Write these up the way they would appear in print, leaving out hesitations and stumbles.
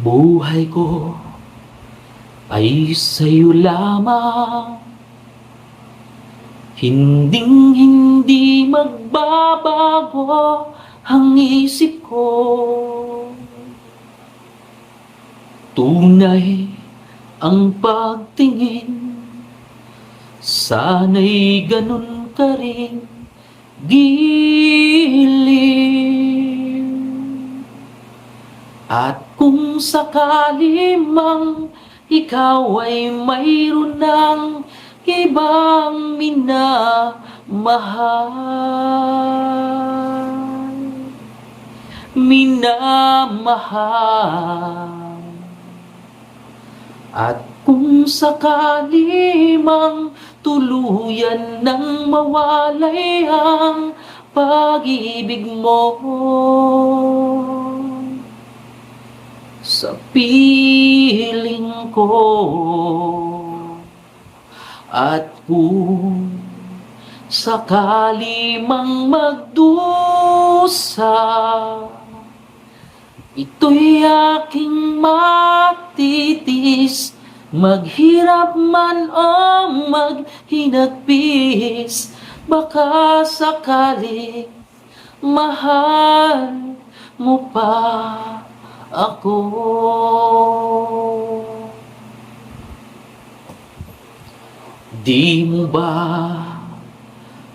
Buhay ko ay sa'yo lamang, hindi magbabago ang isip ko. Tunay ang pagtingin, sana'y ganun ka rin giliw. At kung sakali mang ikaw ay mayroon ng ibang minamahal, at kung sakali mang tuluyan nang mawalay ang pag-ibig mo sa piling ko, at kung sakali mang magdusa, ito'y aking matitis, maghirap man o maghinagpis. Baka sakali mahal mo pa ako. Di mo ba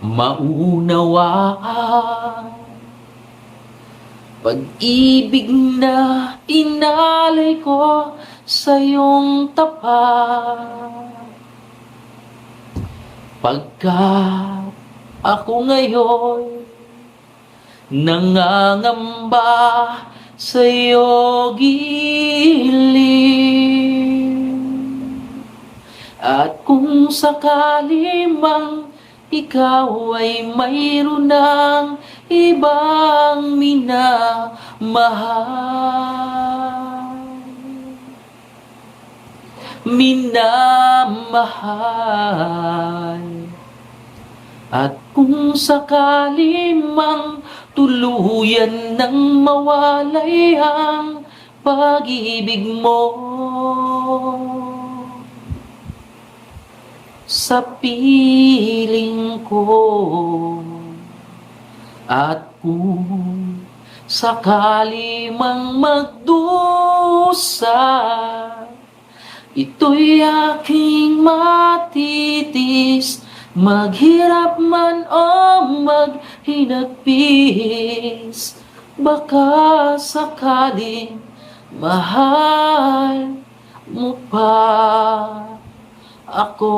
maunawaan pag-ibig na inalay ko sa iyong tapat? Pagkat ako ngayon nangangamba sa iyo giliw, at kung sakali mang ikaw ay mayroon ng ibang minamahal, at kung sakali mang tuluyan nang mawalay ang pag-ibig mo sa piling ko, at kung sakali mang magdusa, ito'y aking matitis, maghirap man o maghinagpis. Baka sakaling mahal mo pa ako.